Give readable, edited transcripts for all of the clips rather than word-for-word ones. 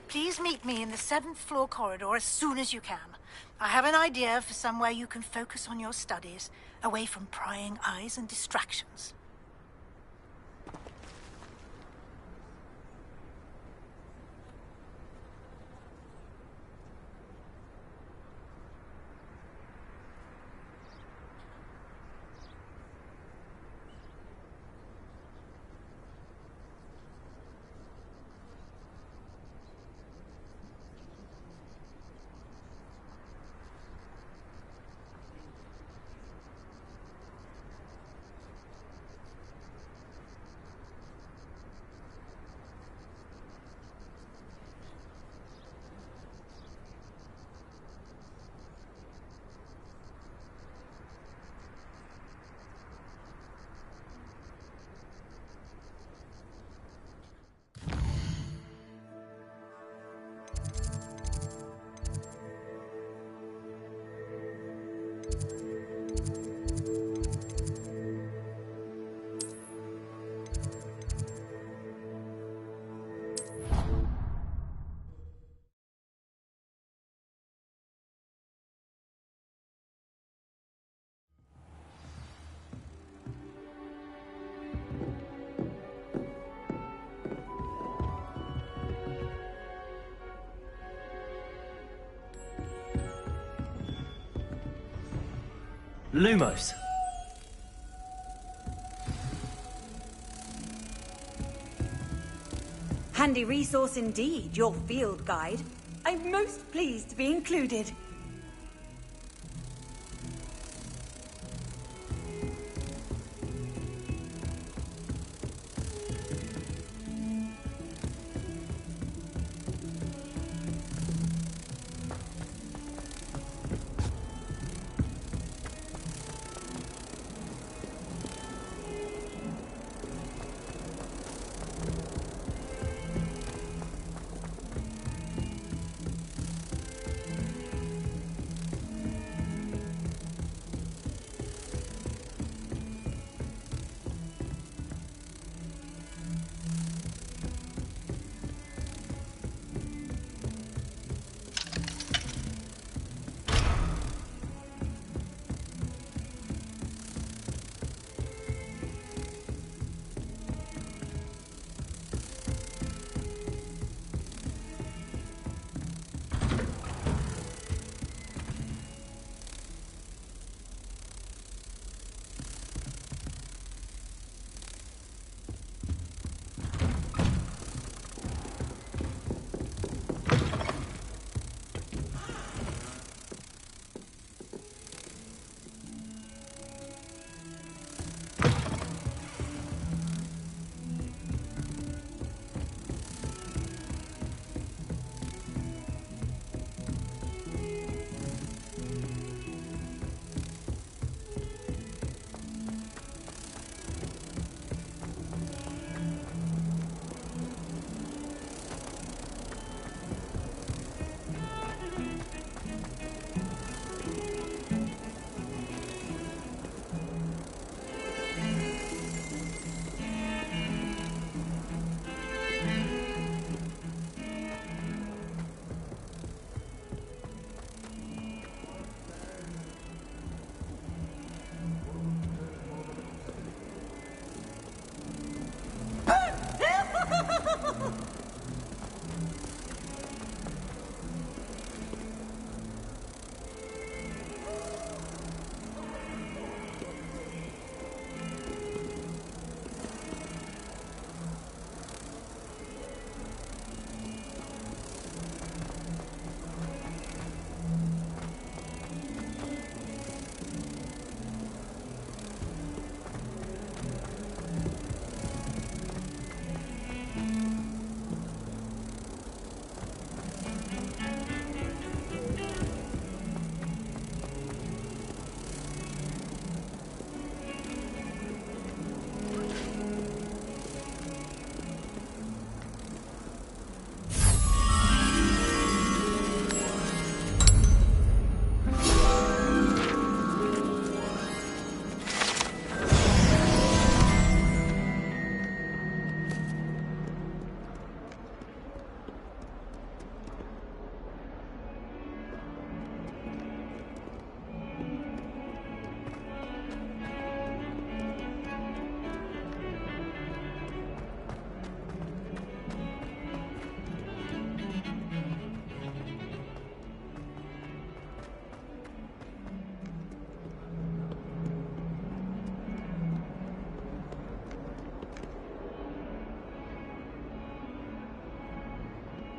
Please meet me in the 7th floor corridor as soon as you can. I have an idea for somewhere you can focus on your studies, away from prying eyes and distractions. Lumos. Handy resource indeed, your field guide. I'm most pleased to be included.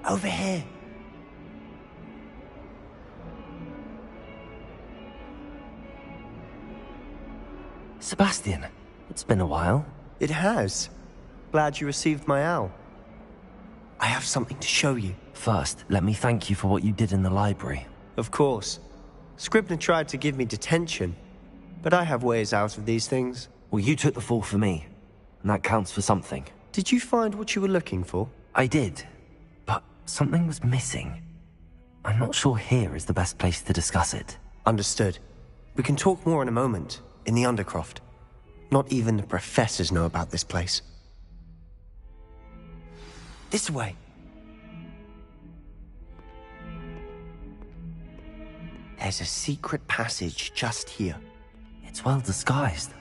Over here. Sebastian, it's been a while. It has. Glad you received my owl. I have something to show you. First, let me thank you for what you did in the library. Of course. Scribner tried to give me detention, but I have ways out of these things. Well, you took the fall for me, and that counts for something. Did you find what you were looking for? I did, but something was missing. I'm not sure here is the best place to discuss it. Understood. We can talk more in a moment, in the Undercroft. Not even the professors know about this place. This way. There's a secret passage just here. It's well disguised.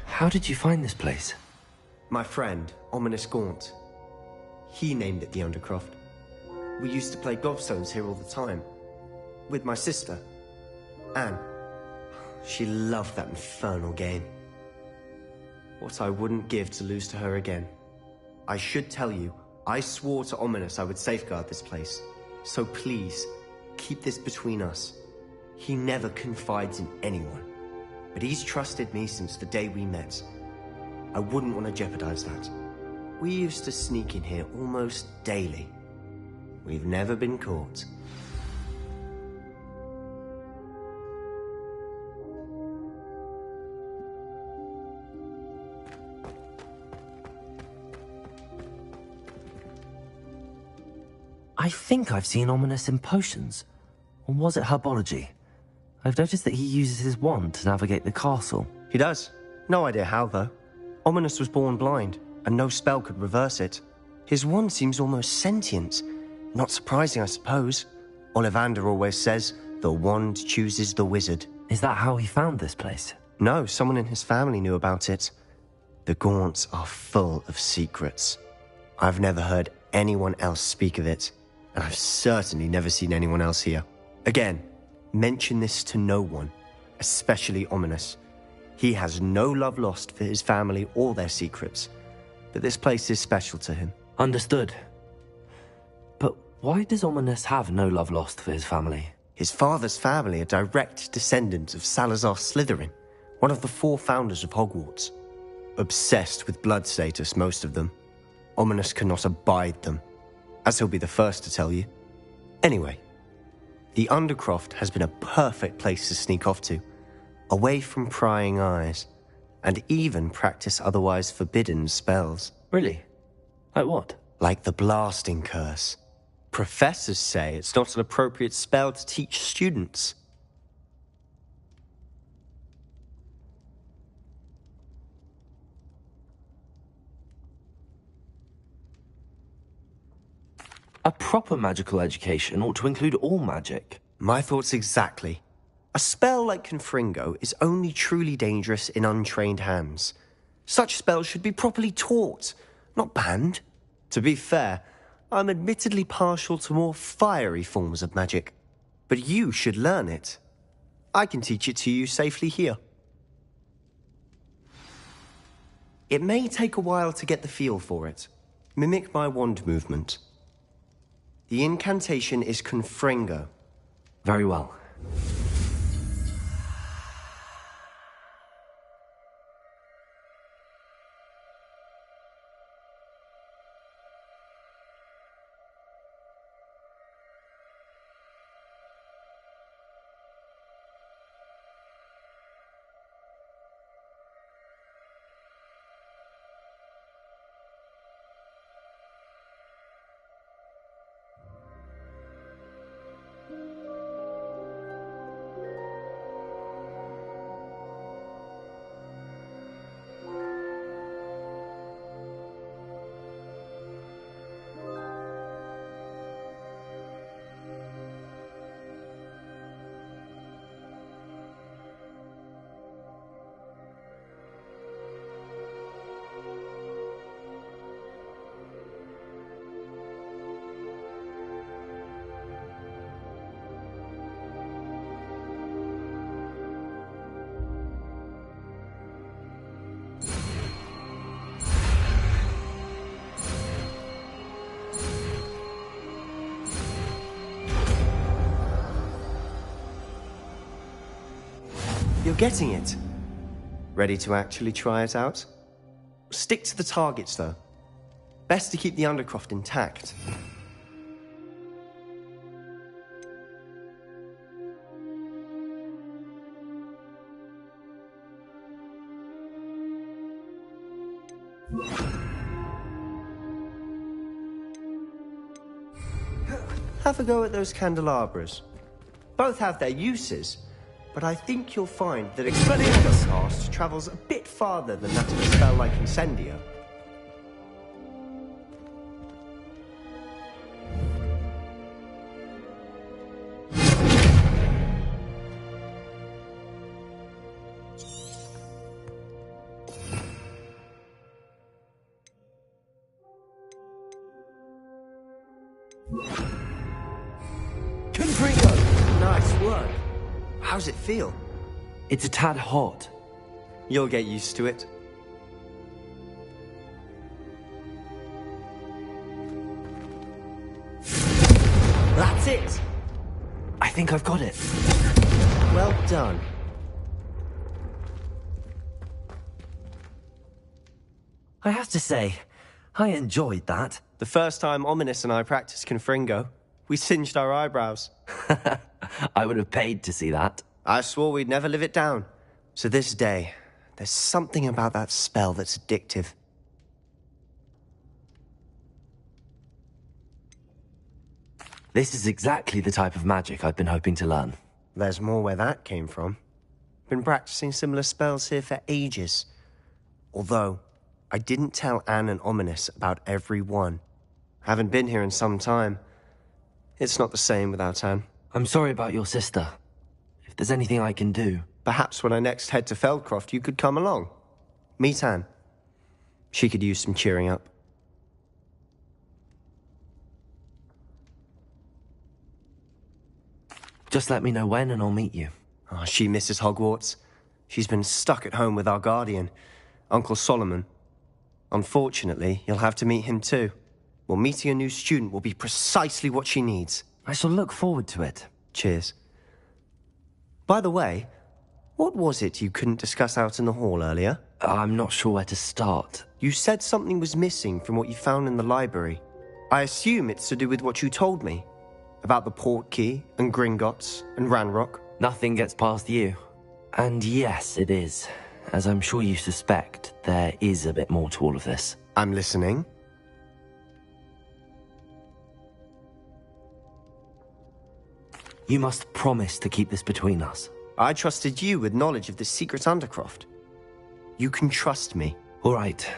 How did you find this place? My friend, Ominous Gaunt. He named it the Undercroft. We used to play gobstones here all the time. With my sister, Anne. She loved that infernal game. What I wouldn't give to lose to her again. I should tell you, I swore to Ominous I would safeguard this place. So please, keep this between us. He never confides in anyone. But he's trusted me since the day we met. I wouldn't want to jeopardize that. We used to sneak in here almost daily. We've never been caught. I think I've seen Ominous in potions. Or was it herbology? I've noticed that he uses his wand to navigate the castle. He does. No idea how, though. Ominous was born blind, and no spell could reverse it. His wand seems almost sentient. Not surprising, I suppose. Ollivander always says, the wand chooses the wizard. Is that how he found this place? No, someone in his family knew about it. The Gaunts are full of secrets. I've never heard anyone else speak of it, and I've certainly never seen anyone else here. Again, mention this to no one, especially Ominous. He has no love lost for his family or their secrets, but this place is special to him. Understood. But why does Ominous have no love lost for his family? His father's family are direct descendants of Salazar Slytherin, one of the 4 founders of Hogwarts. Obsessed with blood status, most of them. Ominous cannot abide them, as he'll be the first to tell you. Anyway, the Undercroft has been a perfect place to sneak off to, away from prying eyes, and even practice otherwise forbidden spells. Really? Like what? Like the blasting curse. Professors say it's not an appropriate spell to teach students. A proper magical education ought to include all magic. My thoughts exactly. A spell like Confringo is only truly dangerous in untrained hands. Such spells should be properly taught, not banned. To be fair, I'm admittedly partial to more fiery forms of magic. But you should learn it. I can teach it to you safely here. It may take a while to get the feel for it. Mimic my wand movement. The incantation is Confringo. Very well. You're getting it. Ready to actually try it out? Stick to the targets, though. Best to keep the Undercroft intact. Have a go at those candelabras. Both have their uses, but I think you'll find that Expelliarmus cast travels a bit farther than that of a spell like Incendio. Confringo! Nice work. How's it feel? It's a tad hot. You'll get used to it. That's it! I think I've got it. Well done. I have to say, I enjoyed that. The first time Ominous and I practiced Confringo, we singed our eyebrows. I would have paid to see that. I swore we'd never live it down. So this day, there's something about that spell that's addictive. This is exactly the type of magic I've been hoping to learn. There's more where that came from. Been practicing similar spells here for ages. Although, I didn't tell Anne and Ominous about every one. Haven't been here in some time. It's not the same without Anne. I'm sorry about your sister. If there's anything I can do... Perhaps when I next head to Feldcroft, you could come along. Meet Anne. She could use some cheering up. Just let me know when and I'll meet you. Oh, she misses Hogwarts. She's been stuck at home with our guardian, Uncle Solomon. Unfortunately, you'll have to meet him too. Well, meeting a new student will be precisely what she needs. I shall look forward to it. Cheers. By the way, what was it you couldn't discuss out in the hall earlier? I'm not sure where to start. You said something was missing from what you found in the library. I assume it's to do with what you told me. About the Portkey, and Gringotts, and Ranrock. Nothing gets past you. And yes, it is. As I'm sure you suspect, there is a bit more to all of this. I'm listening. You must promise to keep this between us. I trusted you with knowledge of the secret Undercroft. You can trust me. All right.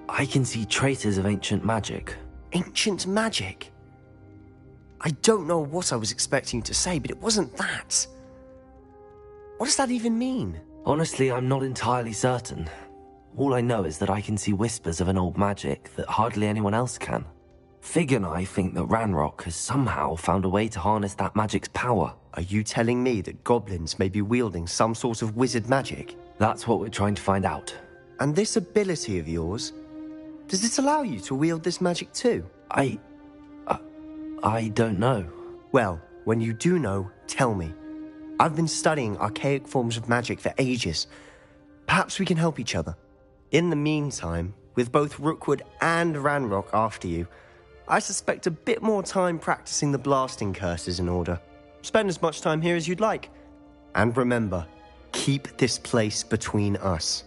I can see traces of ancient magic. Ancient magic? I don't know what I was expecting you to say, but it wasn't that. What does that even mean? Honestly, I'm not entirely certain. All I know is that I can see whispers of an old magic that hardly anyone else can. Fig and I think that Ranrock has somehow found a way to harness that magic's power. Are you telling me that goblins may be wielding some sort of wizard magic? That's what we're trying to find out. And this ability of yours, does it allow you to wield this magic too? I don't know. Well, when you do know, tell me. I've been studying archaic forms of magic for ages. Perhaps we can help each other. In the meantime, with both Rookwood and Ranrock after you, I suspect a bit more time practicing the blasting curse is in order. Spend as much time here as you'd like. And remember, keep this place between us.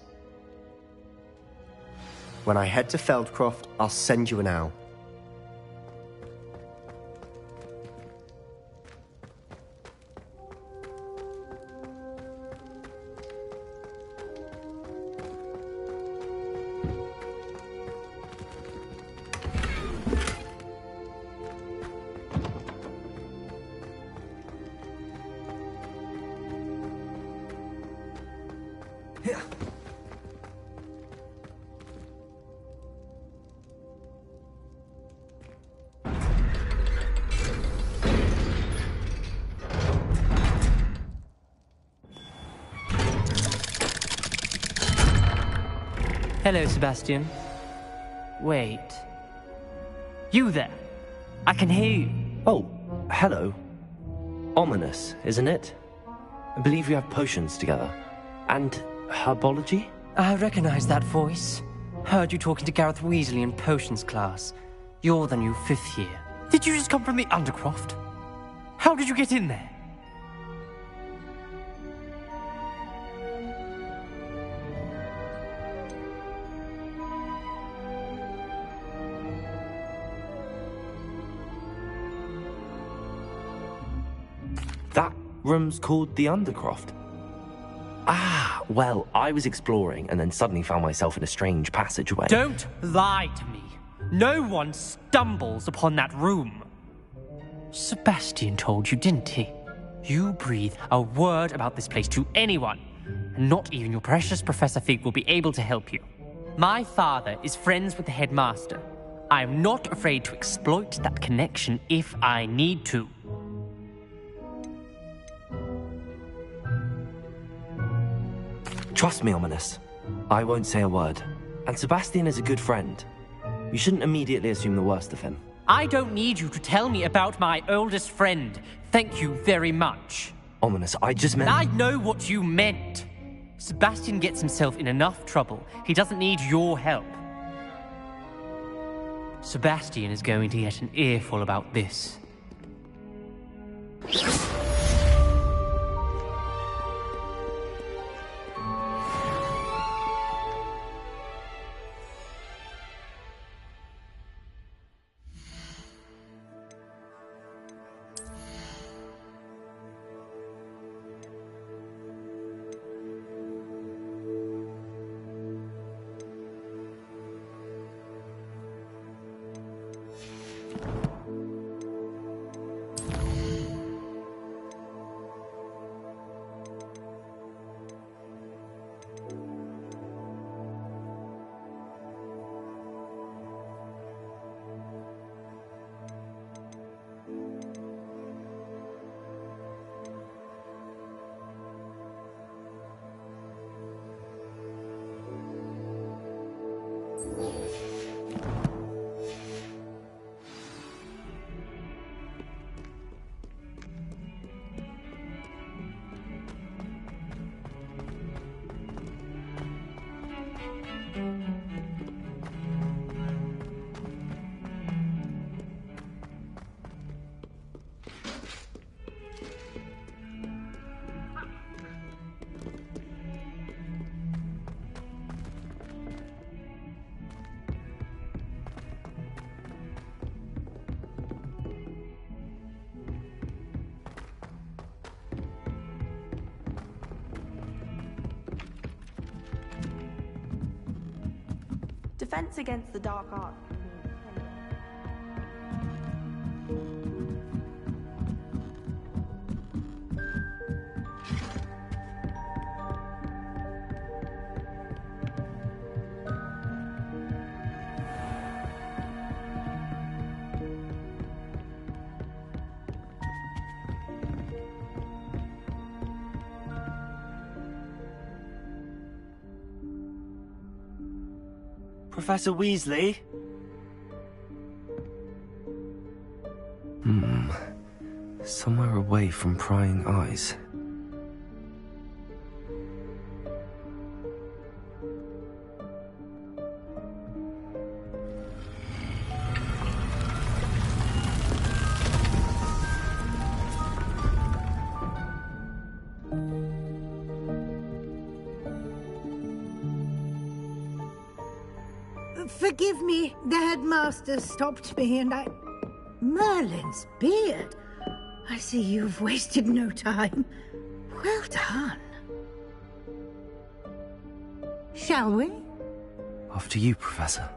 When I head to Feldcroft, I'll send you an owl. Hello, Sebastian. Wait. You there? I can hear you. Oh, hello. Ominous, isn't it? I believe you have potions together. And herbology? I recognize that voice. Heard you talking to Gareth Weasley in potions class. You're the new 5th year. Did you just come from the Undercroft? How did you get in there? That room's called the Undercroft. Ah, well, I was exploring and then suddenly found myself in a strange passageway. Don't lie to me. No one stumbles upon that room. Sebastian told you, didn't he? You breathe a word about this place to anyone, and not even your precious Professor Fig will be able to help you. My father is friends with the headmaster. I am not afraid to exploit that connection if I need to. Trust me, Ominous. I won't say a word. And Sebastian is a good friend. You shouldn't immediately assume the worst of him. I don't need you to tell me about my oldest friend. Thank you very much. Ominous, I just meant... I know what you meant. Sebastian gets himself in enough trouble. He doesn't need your help. Sebastian is going to get an earful about this. Defense against the dark arts. Professor Weasley? Somewhere away from prying eyes. Forgive me, the headmaster stopped me and I... Merlin's beard. I see you've wasted no time. Well done. Shall we? After you, Professor.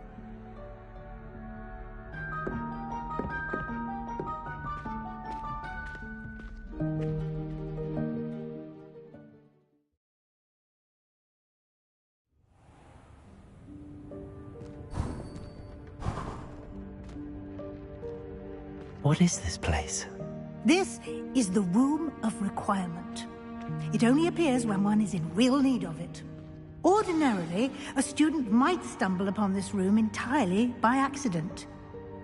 What is this place? This is the Room of Requirement. It only appears when one is in real need of it. Ordinarily, a student might stumble upon this room entirely by accident.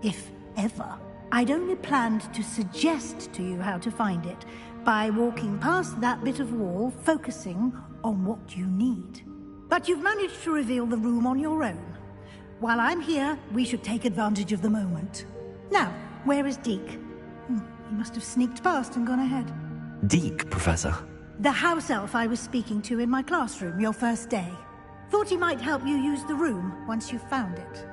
If ever. I'd only planned to suggest to you how to find it by walking past that bit of wall, focusing on what you need. But you've managed to reveal the room on your own. While I'm here, we should take advantage of the moment. Now, where is Deke? He must have sneaked past and gone ahead. Deke, Professor. The house elf I was speaking to in my classroom your first day. Thought he might help you use the room once you found it.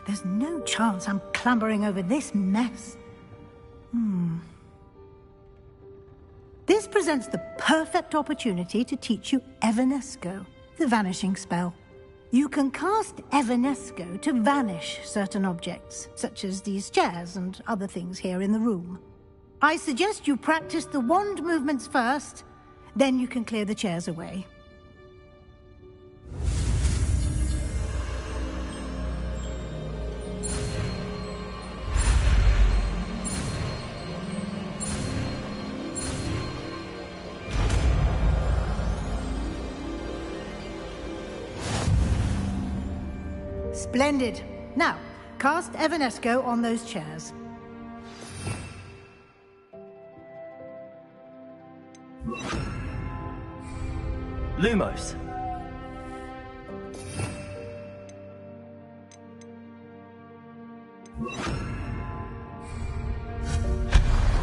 There's no chance I'm clambering over this mess. This presents the perfect opportunity to teach you Evanesco, the vanishing spell. You can cast Evanesco to vanish certain objects, such as these chairs and other things here in the room. I suggest you practice the wand movements first, then you can clear the chairs away. Splendid. Now, cast Evanesco on those chairs. Lumos.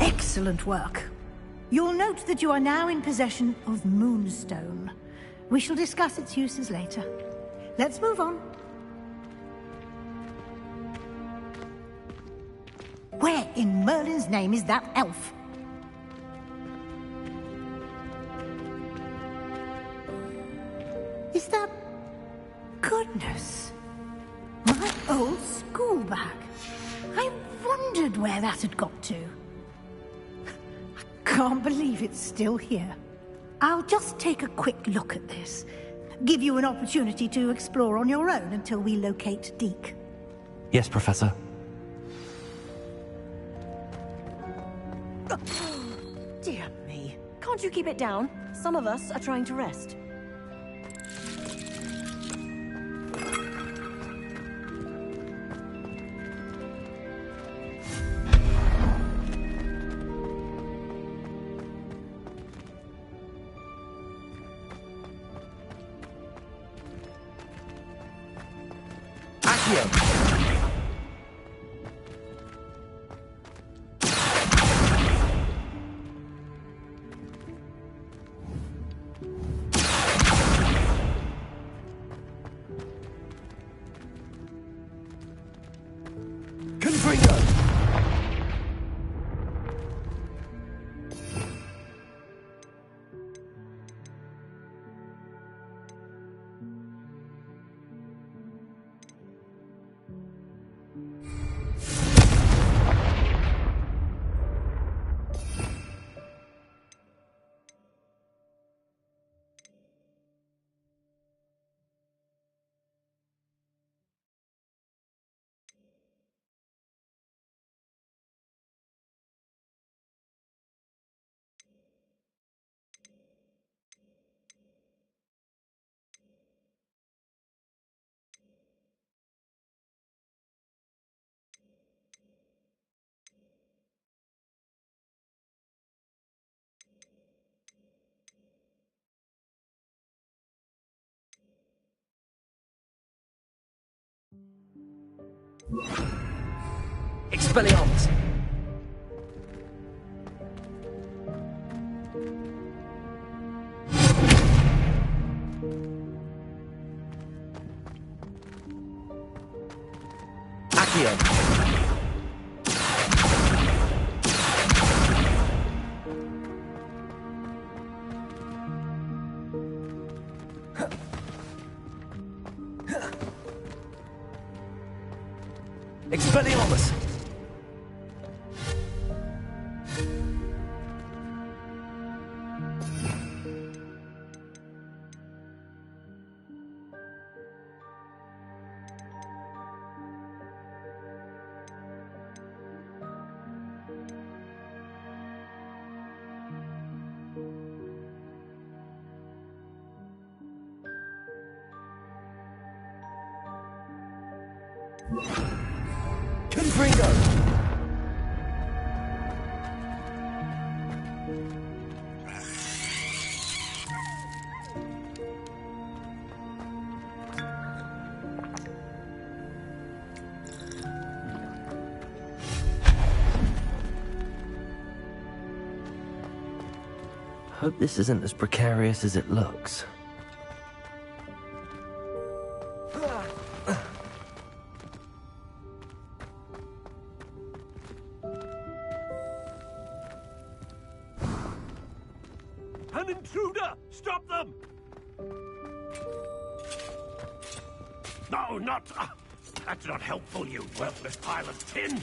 Excellent work. You'll note that you are now in possession of Moonstone. We shall discuss its uses later. Let's move on. Where in Merlin's name is that elf? Is that... Goodness. My old school bag. I wondered where that had got to. I can't believe it's still here. I'll just take a quick look at this. Give you an opportunity to explore on your own until we locate Deke. Yes, Professor. Dear me. Can't you keep it down? Some of us are trying to rest. Expelliarmus! Accio! Expelliarmus! Confringo! Hope this isn't as precarious as it looks. An intruder! Stop them! No, not... that's not helpful, you worthless pile of tin!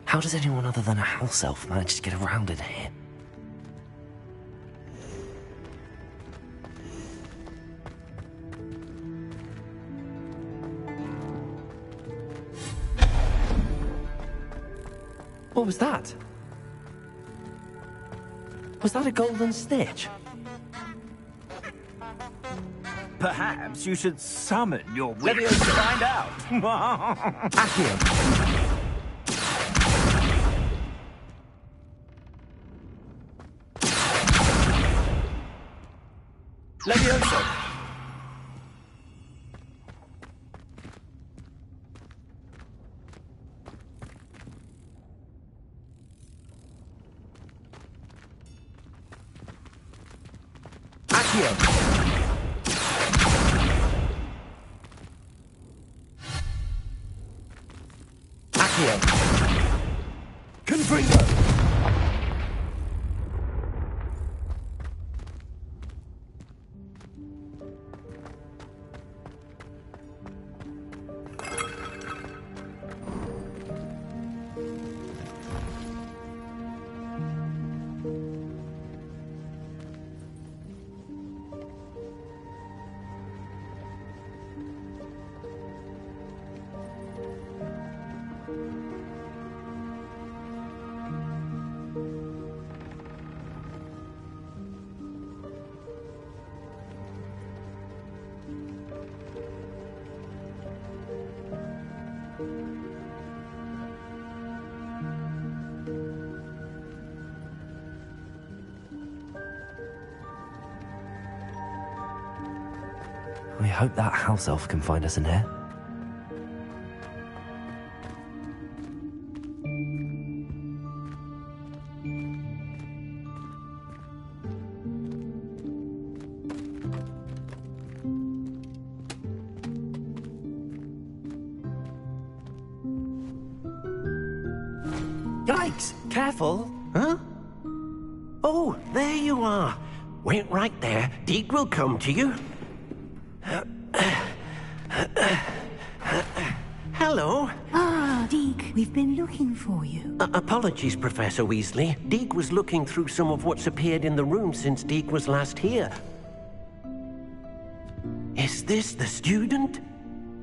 How does anyone other than a house elf manage to get around in here? What was that? Was that a golden snitch? Perhaps you should summon your witch to find out. Accio! Levioso! Accio! Accio! Confringo! I hope that house elf can find us in here. Yikes! Careful! Huh? Oh, there you are. Wait right there. Deke will come to you. Hello. Ah, Deke, we've been looking for you. Apologies, Professor Weasley. Deke was looking through some of what's appeared in the room since Deke was last here. Is this the student?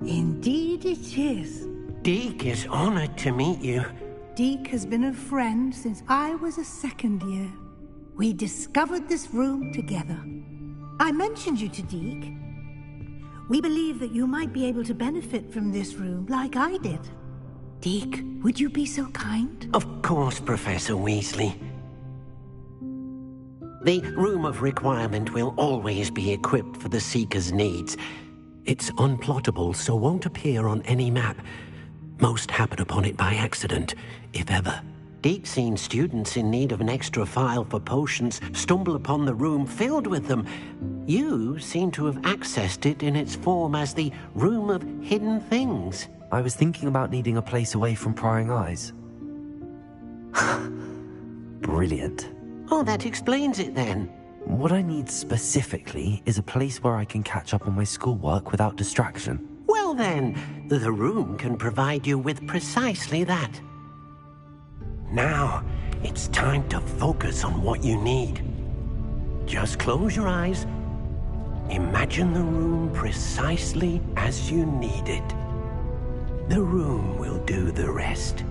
Indeed it is. Deke is honored to meet you. Deke has been a friend since I was a second year. We discovered this room together. I mentioned you to Deke. We believe that you might be able to benefit from this room like I did. Deke, would you be so kind? Of course, Professor Weasley. The Room of Requirement will always be equipped for the Seeker's needs. It's unplottable, so won't appear on any map. Most happen upon it by accident, if ever. Deke's seen students in need of an extra file for potions stumble upon the room filled with them. You seem to have accessed it in its form as the Room of Hidden Things. I was thinking about needing a place away from prying eyes. Brilliant. Oh, that explains it then. What I need specifically is a place where I can catch up on my schoolwork without distraction. Well then, the room can provide you with precisely that. Now, it's time to focus on what you need. Just close your eyes. Imagine the room precisely as you need it. The room will do the rest.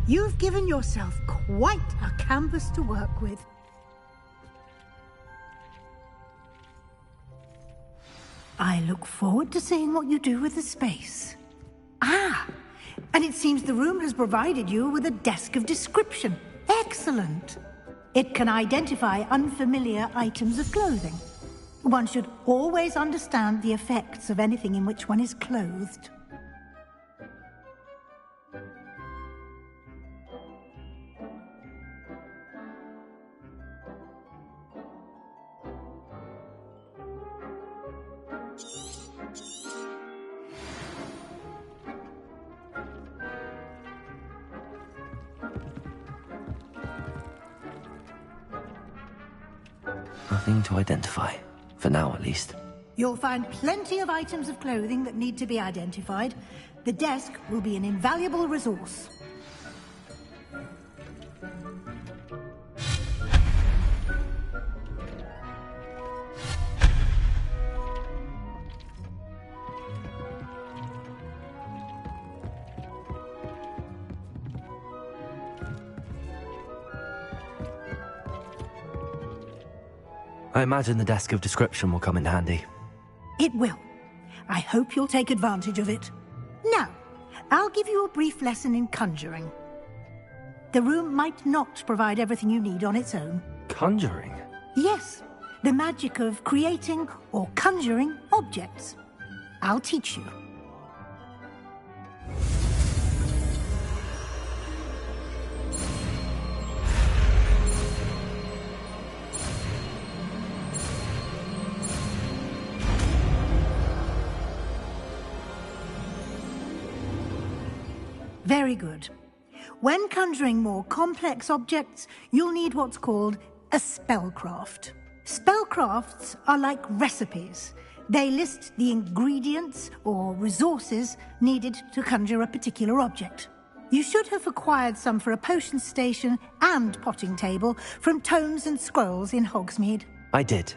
You've given yourself quite a canvas to work with. I look forward to seeing what you do with the space. Ah, and it seems the room has provided you with a desk of description. Excellent. It can identify unfamiliar items of clothing. One should always understand the effects of anything in which one is clothed. Nothing to identify. For now, at least. You'll find plenty of items of clothing that need to be identified. The desk will be an invaluable resource. I imagine the desk of description will come in handy. It will. I hope you'll take advantage of it. Now, I'll give you a brief lesson in conjuring. The room might not provide everything you need on its own. Conjuring? Yes, the magic of creating or conjuring objects. I'll teach you. Very good. When conjuring more complex objects, you'll need what's called a spellcraft. Spellcrafts are like recipes. They list the ingredients or resources needed to conjure a particular object. You should have acquired some for a potion station and potting table from tomes and scrolls in Hogsmeade. I did.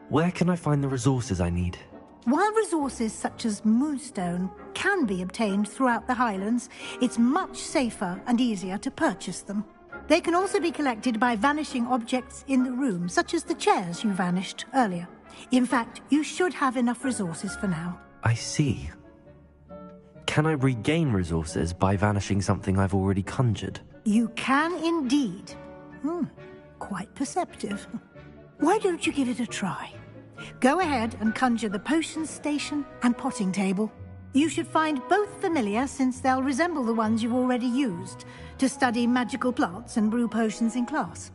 Where can I find the resources I need? While resources such as moonstone can be obtained throughout the Highlands, it's much safer and easier to purchase them. They can also be collected by vanishing objects in the room, such as the chairs you vanished earlier. In fact, you should have enough resources for now. I see. Can I regain resources by vanishing something I've already conjured? You can indeed. Quite perceptive. Why don't you give it a try? Go ahead and conjure the potion station and potting table. You should find both familiar, since they'll resemble the ones you've already used to study magical plants and brew potions in class.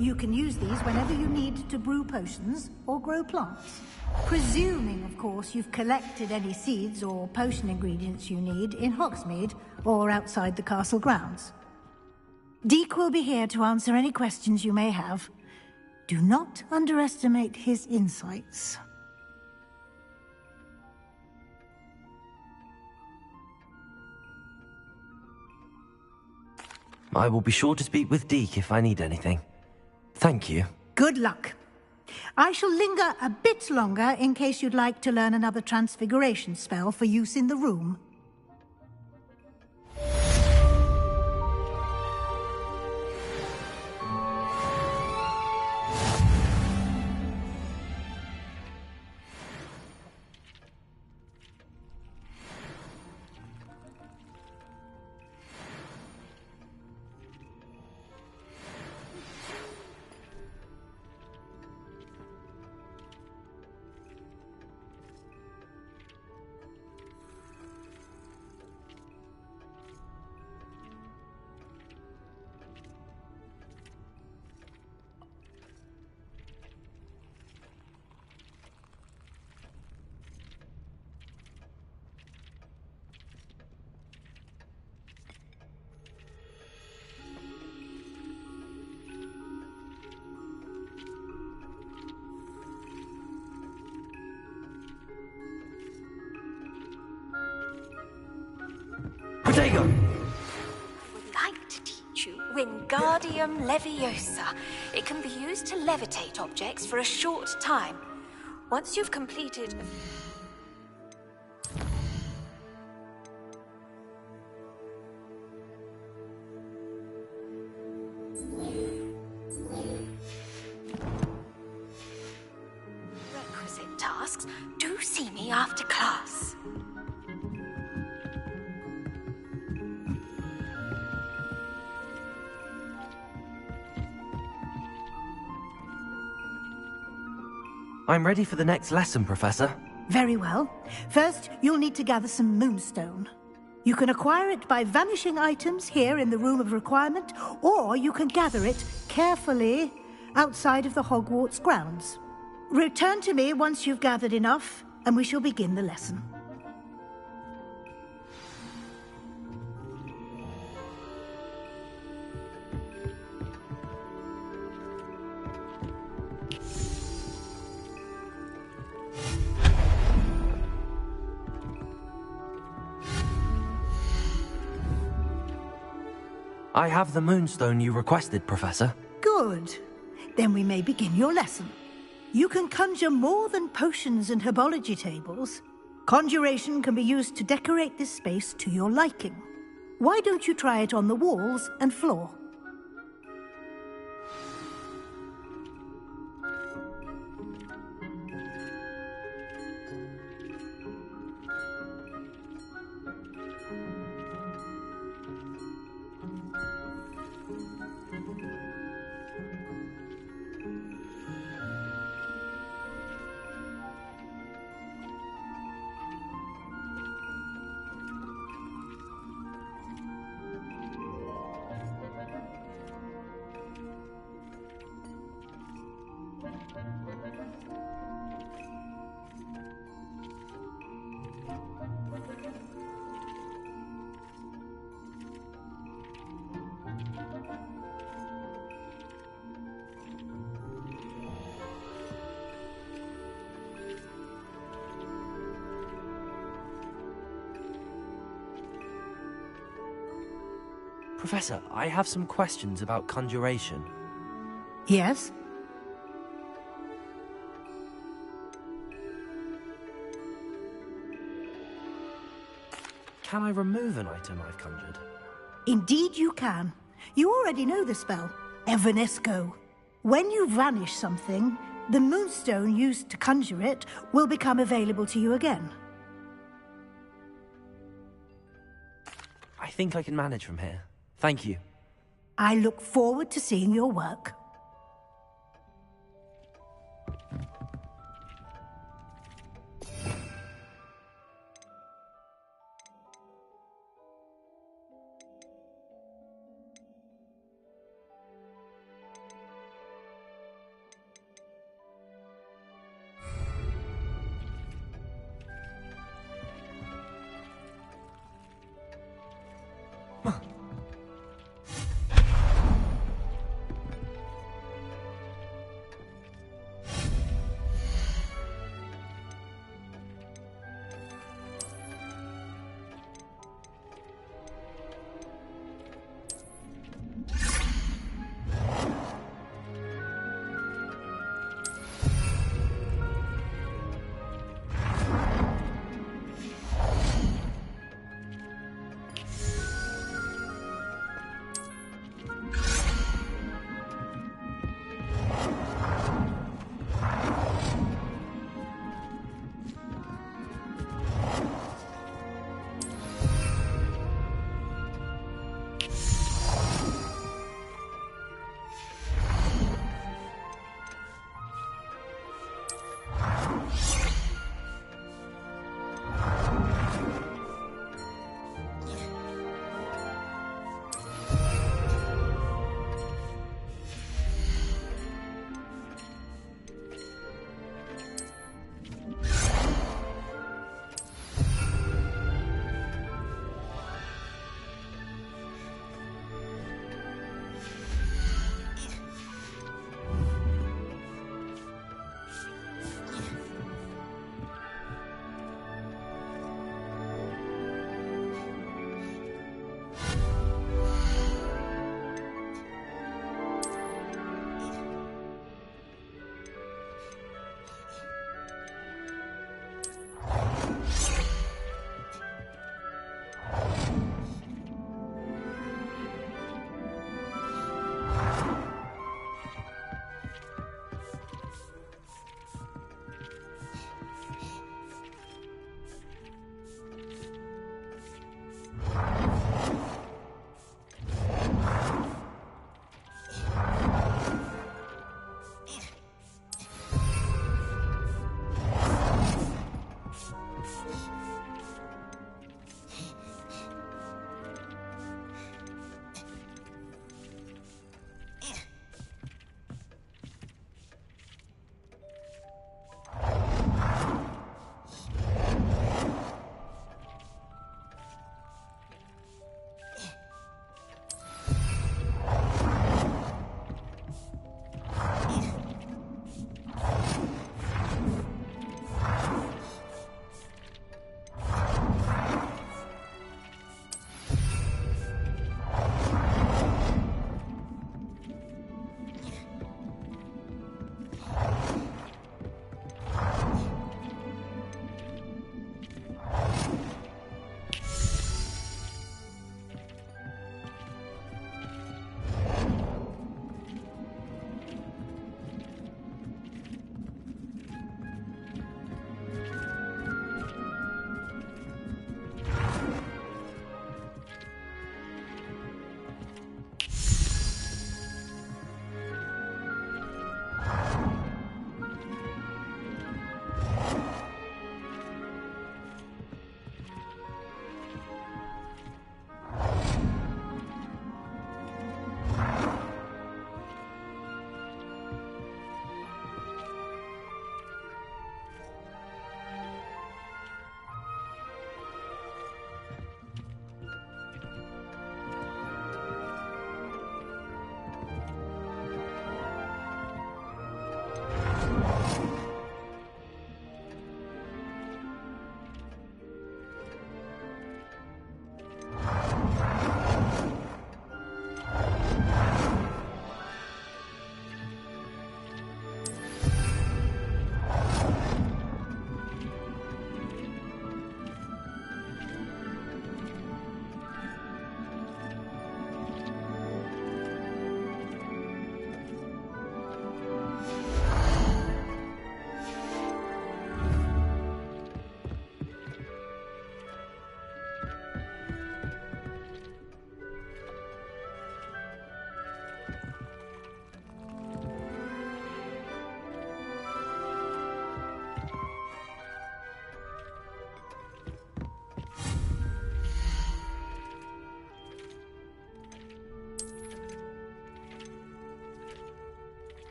You can use these whenever you need to brew potions or grow plants. Presuming, of course, you've collected any seeds or potion ingredients you need in Hogsmeade or outside the castle grounds. Deke will be here to answer any questions you may have. Do not underestimate his insights. I will be sure to speak with Deke if I need anything. Thank you. Good luck. I shall linger a bit longer in case you'd like to learn another transfiguration spell for use in the room. Protego! I would like to teach you Wingardium Leviosa. It can be used to levitate objects for a short time. Once you've completed... requisite tasks, do see me after class. I'm ready for the next lesson, Professor. Very well. First, you'll need to gather some moonstone. You can acquire it by vanishing items here in the Room of Requirement, or you can gather it carefully outside of the Hogwarts grounds. Return to me once you've gathered enough, and we shall begin the lesson. I have the moonstone you requested, Professor. Good. Then we may begin your lesson. You can conjure more than potions and herbology tables. Conjuration can be used to decorate this space to your liking. Why don't you try it on the walls and floor? Professor, I have some questions about conjuration. Yes? Can I remove an item I've conjured? Indeed you can. You already know the spell, Evanesco. When you vanish something, the moonstone used to conjure it will become available to you again. I think I can manage from here. Thank you. I look forward to seeing your work.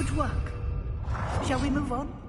Good work. Shall we move on?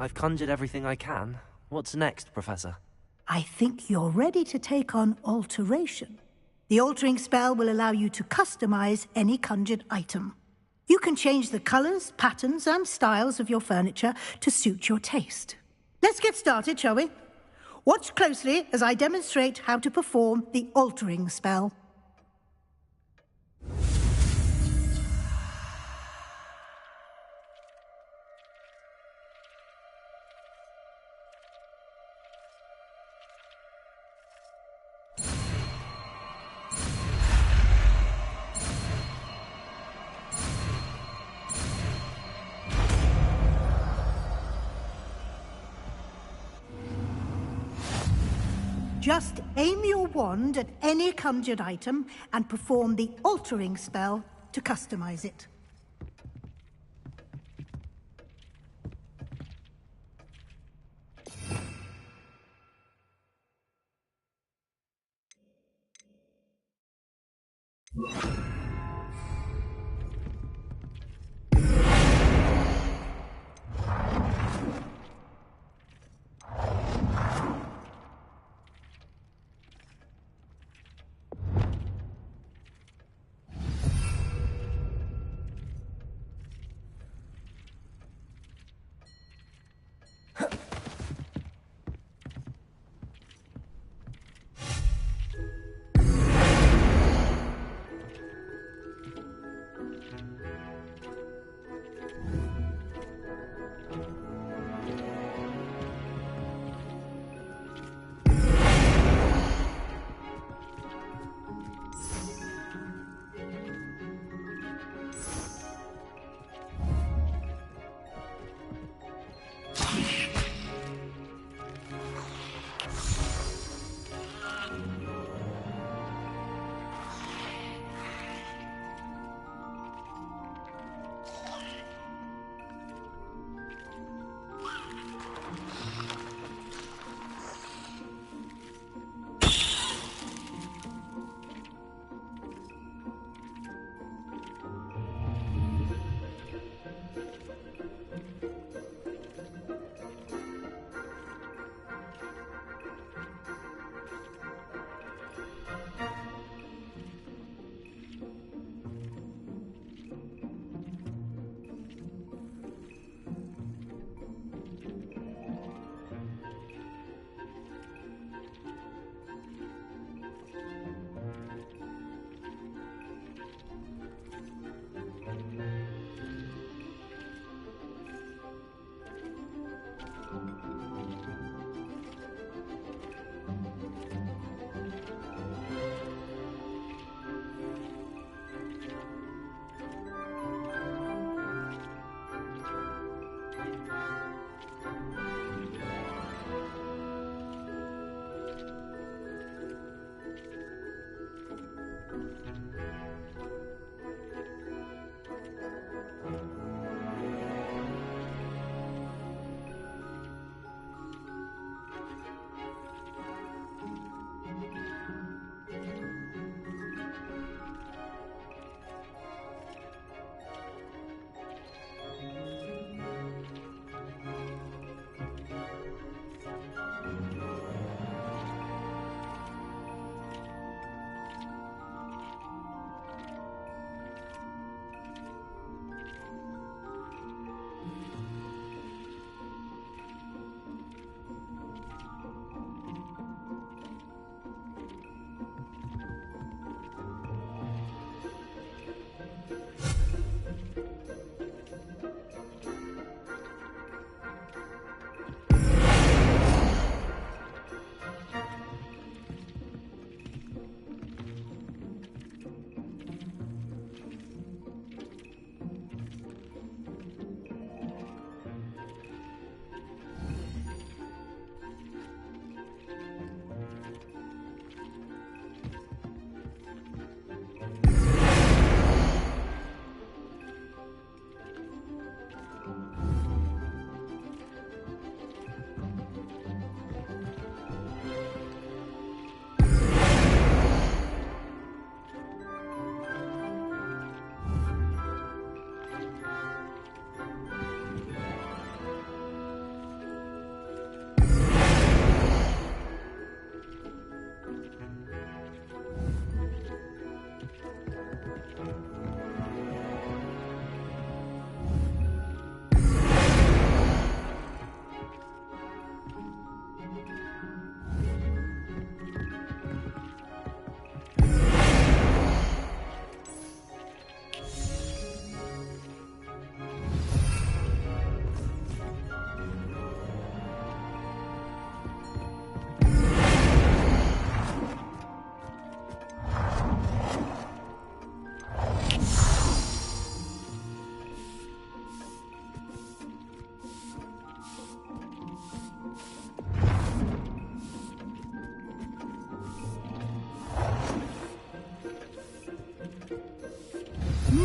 I've conjured everything I can. What's next, Professor? I think you're ready to take on alteration. The altering spell will allow you to customize any conjured item. You can change the colors, patterns, and styles of your furniture to suit your taste. Let's get started, shall we? Watch closely as I demonstrate how to perform the altering spell. Just aim your wand at any conjured item and perform the altering spell to customize it.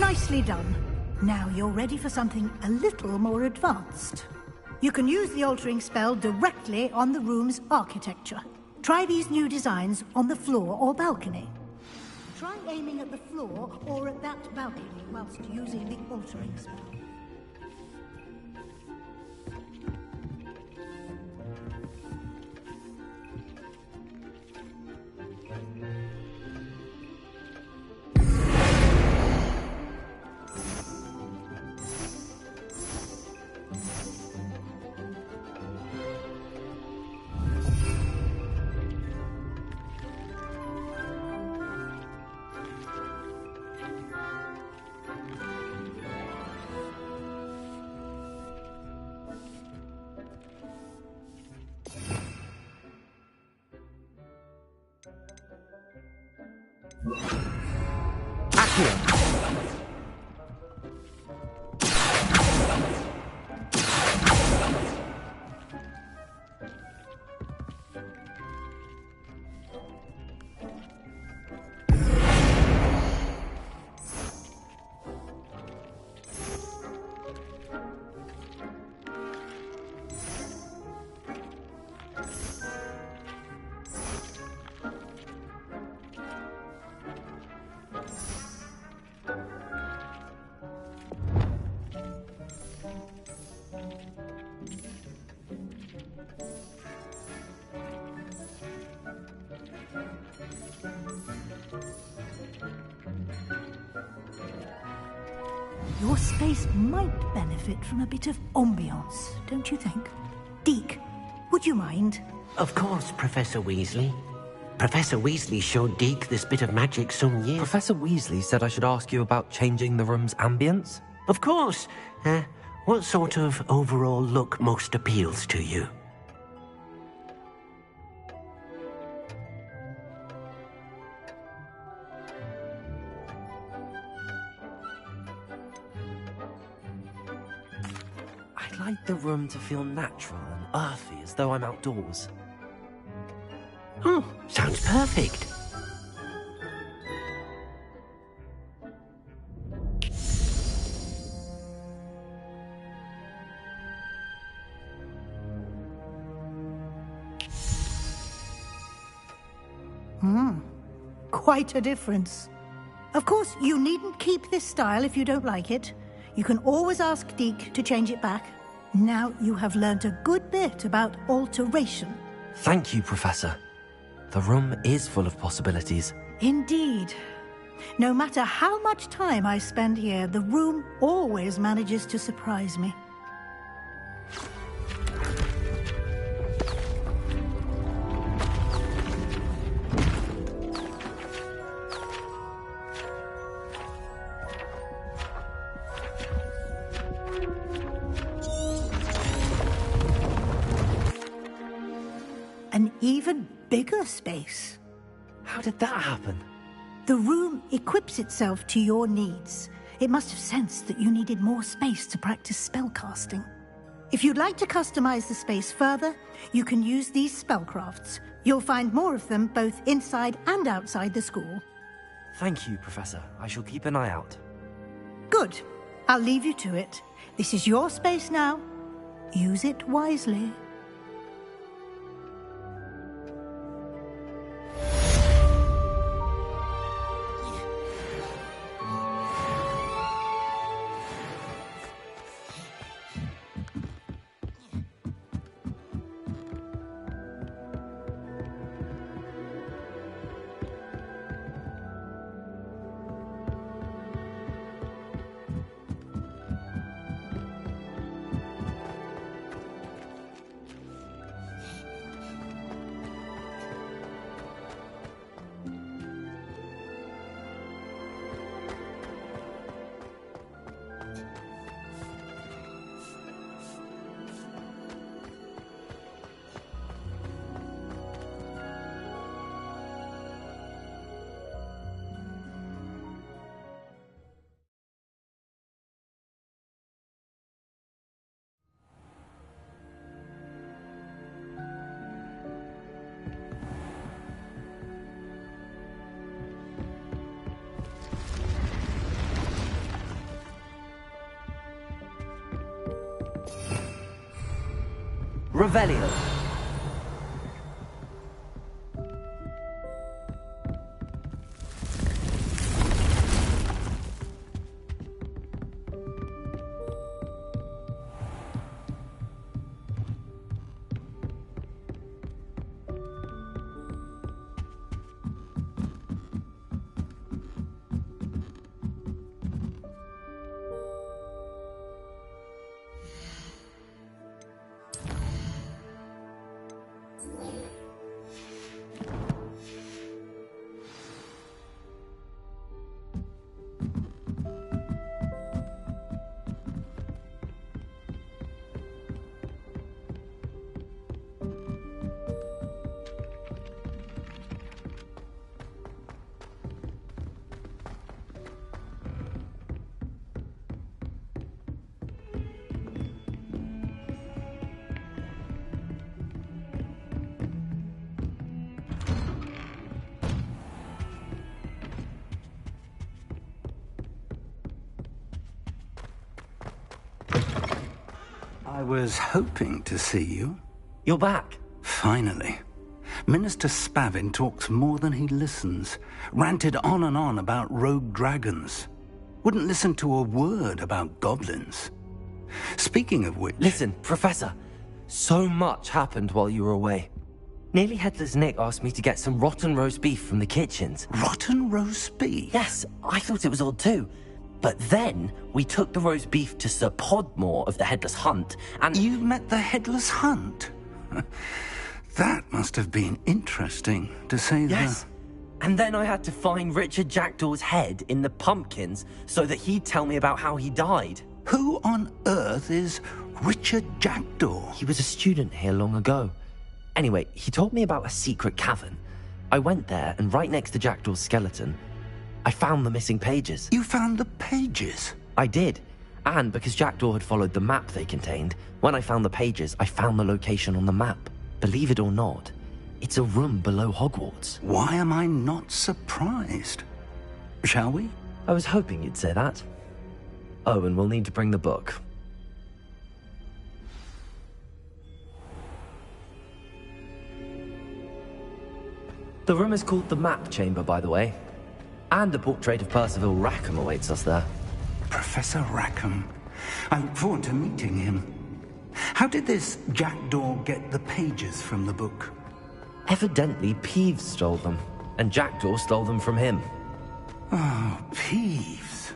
Nicely done. Now you're ready for something a little more advanced. You can use the altering spell directly on the room's architecture. Try these new designs on the floor or balcony. Try aiming at the floor or at that balcony whilst using the altering spell. Your space might benefit from a bit of ambiance, don't you think? Deke, would you mind? Of course, Professor Weasley. Professor Weasley showed Deke this bit of magic some years... Professor Weasley said I should ask you about changing the room's ambience? Of course. What sort of overall look most appeals to you? I'd like the room to feel natural and earthy, as though I'm outdoors. Oh, sounds perfect. Quite a difference. Of course, you needn't keep this style if you don't like it. You can always ask Deke to change it back. Now you have learnt a good bit about alteration. Thank you, Professor. The room is full of possibilities. Indeed. No matter how much time I spend here, the room always manages to surprise me. An even bigger space. How did that happen? The room equips itself to your needs. It must have sensed that you needed more space to practice spellcasting. If you'd like to customize the space further, you can use these spellcrafts. You'll find more of them both inside and outside the school. Thank you, Professor. I shall keep an eye out. Good. I'll leave you to it. This is your space now. Use it wisely. Revelio. I was hoping to see you. You're back. Finally. Minister Spavin talks more than he listens. Ranted on and on about rogue dragons. Wouldn't listen to a word about goblins. Speaking of which... Listen, Professor. So much happened while you were away. Nearly Headless Nick asked me to get some rotten roast beef from the kitchens. Rotten roast beef? Yes, I thought it was odd too. But then, we took the roast beef to Sir Podmore of the Headless Hunt, and... You met the Headless Hunt? That must have been interesting, to say the... Yes. And then I had to find Richard Jackdaw's head in the pumpkins so that he'd tell me about how he died. Who on earth is Richard Jackdaw? He was a student here long ago. Anyway, he told me about a secret cavern. I went there, and right next to Jackdaw's skeleton, I found the missing pages. You found the pages? I did. And because Jackdaw had followed the map they contained, when I found the pages, I found the location on the map. Believe it or not, it's a room below Hogwarts. Why am I not surprised? Shall we? I was hoping you'd say that. Oh, and we'll need to bring the book. The room is called the Map Chamber, by the way. And a portrait of Percival Rackham awaits us there. Professor Rackham. I look forward to meeting him. How did this Jackdaw get the pages from the book? Evidently, Peeves stole them, and Jackdaw stole them from him. Oh, Peeves.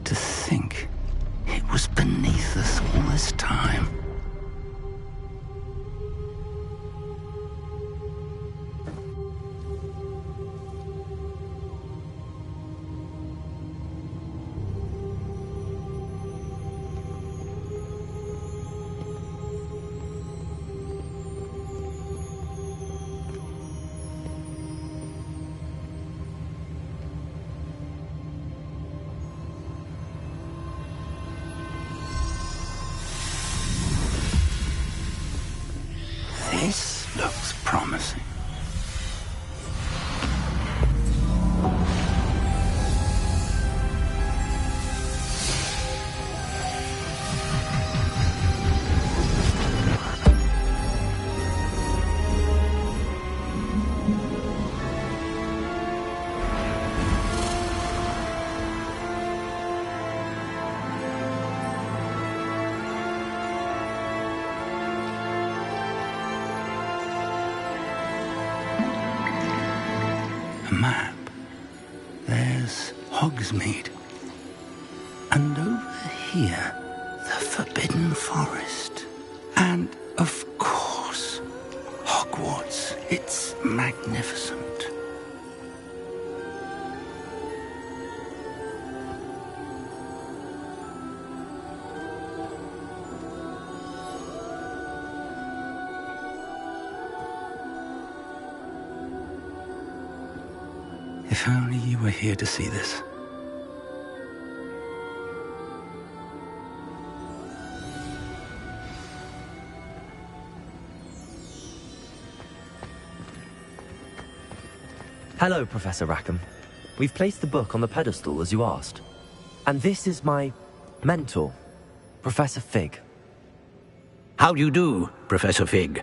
To think it was beneath us all this time. This looks promising. Map. There's Hogsmeade. And over here, the Forbidden Forest. And, of course, Hogwarts. It's magnificent. If only you were here to see this. Hello, Professor Rackham. We've placed the book on the pedestal as you asked. And this is my mentor, Professor Fig. How do you do, Professor Fig?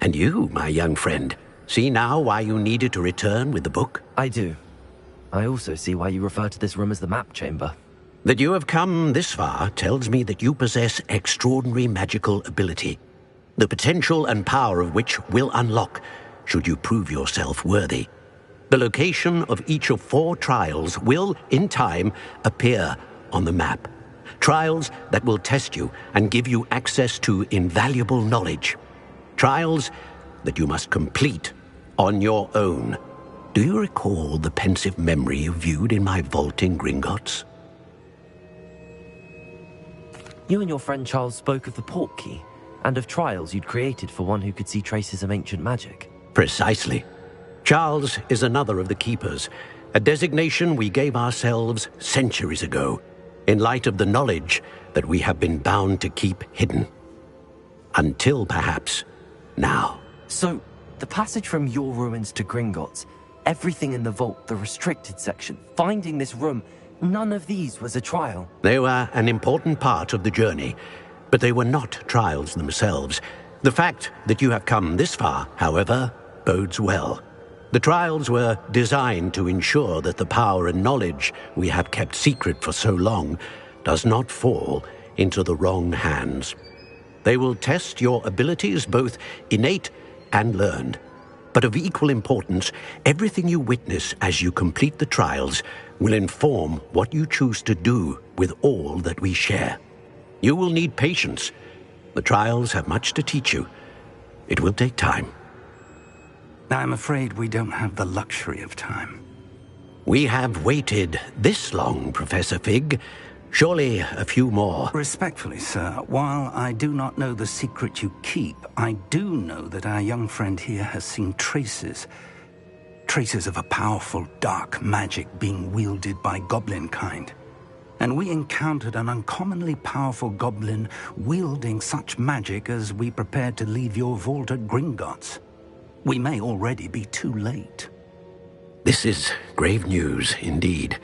And you, my young friend, see now why you needed to return with the book? I do. I also see why you refer to this room as the map chamber. That you have come this far tells me that you possess extraordinary magical ability, the potential and power of which will unlock should you prove yourself worthy. The location of each of 4 trials will, in time, appear on the map. Trials that will test you and give you access to invaluable knowledge. Trials that you must complete on your own. Do you recall the pensive memory you viewed in my vault in Gringotts? You and your friend Charles spoke of the port key, and of trials you'd created for one who could see traces of ancient magic. Precisely. Charles is another of the Keepers, a designation we gave ourselves centuries ago, in light of the knowledge that we have been bound to keep hidden. Until, perhaps, now. So, the passage from your ruins to Gringotts, everything in the vault, the restricted section, finding this room, none of these was a trial. They were an important part of the journey, but they were not trials themselves. The fact that you have come this far, however, bodes well. The trials were designed to ensure that the power and knowledge we have kept secret for so long does not fall into the wrong hands. They will test your abilities, both innate and learned. But of equal importance, everything you witness as you complete the trials will inform what you choose to do with all that we share. You will need patience. The trials have much to teach you. It will take time. I'm afraid we don't have the luxury of time. We have waited this long, Professor Fig. Surely a few more. Respectfully, sir, while I do not know the secret you keep, I do know that our young friend here has seen traces of a powerful dark magic being wielded by goblin kind. And we encountered an uncommonly powerful goblin wielding such magic as we prepared to leave your vault at Gringotts. We may already be too late. This is grave news, indeed.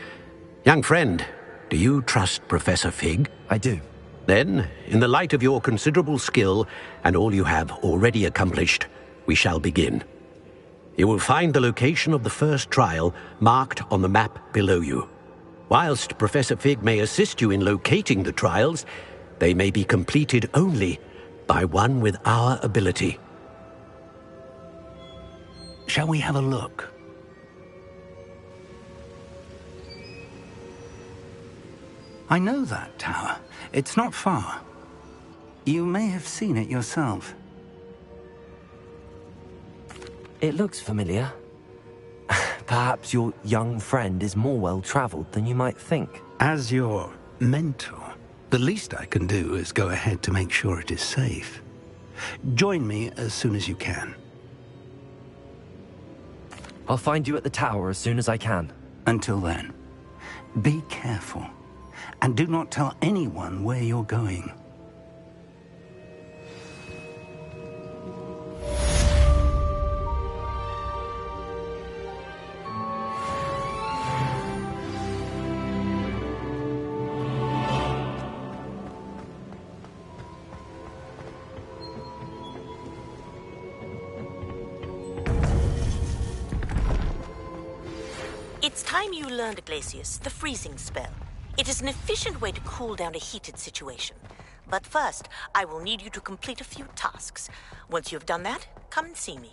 Young friend, do you trust Professor Fig? I do. Then, in the light of your considerable skill and all you have already accomplished, we shall begin. You will find the location of the first trial marked on the map below you. Whilst Professor Fig may assist you in locating the trials, they may be completed only by one with our ability. Shall we have a look? I know that tower. It's not far. You may have seen it yourself. It looks familiar. Perhaps your young friend is more well-traveled than you might think. As your mentor, the least I can do is go ahead to make sure it is safe. Join me as soon as you can. I'll find you at the tower as soon as I can. Until then, be careful, and do not tell anyone where you're going. It's time you learned, Glacius, the freezing spell. It is an efficient way to cool down a heated situation. But first, I will need you to complete a few tasks. Once you've done that, come and see me.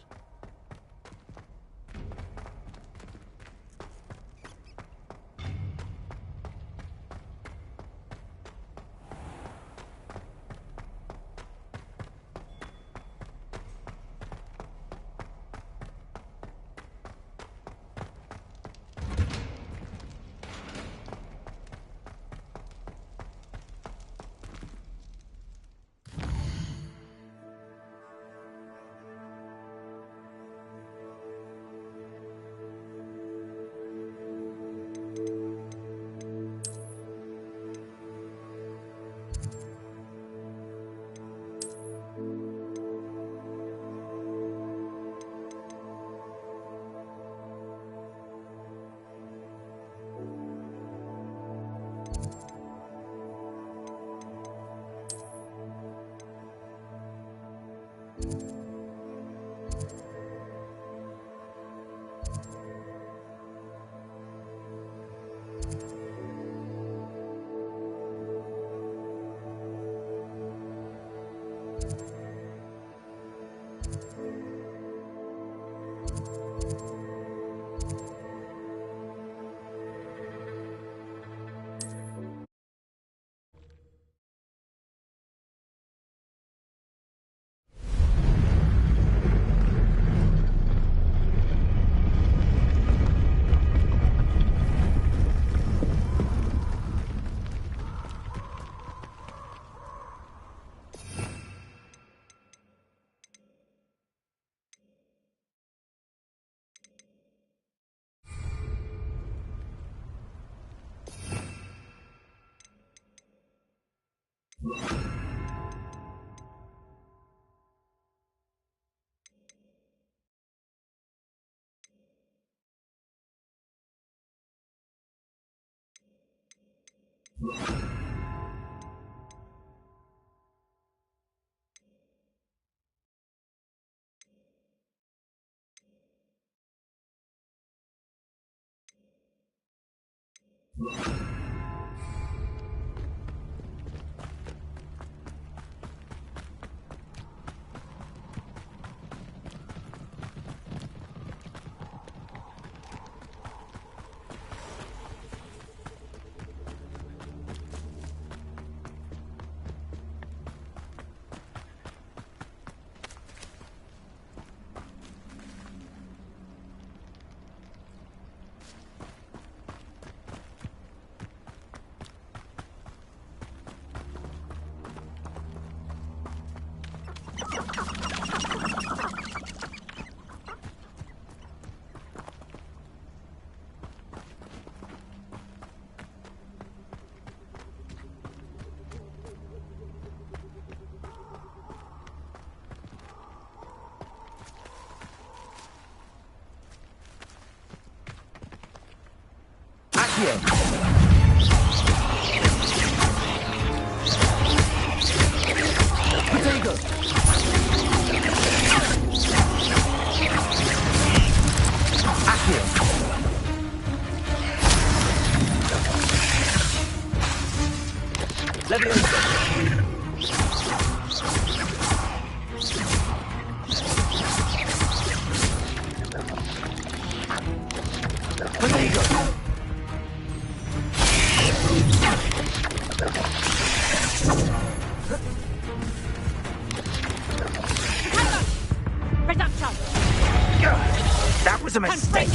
That was a mistake.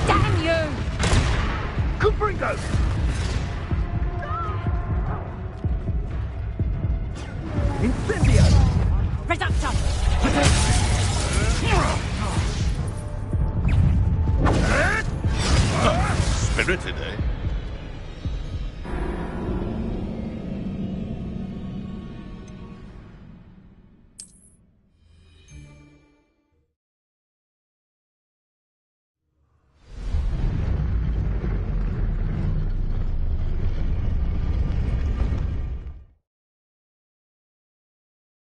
Damn you! Kupringo! Incendio! Reductor! Spirited, eh?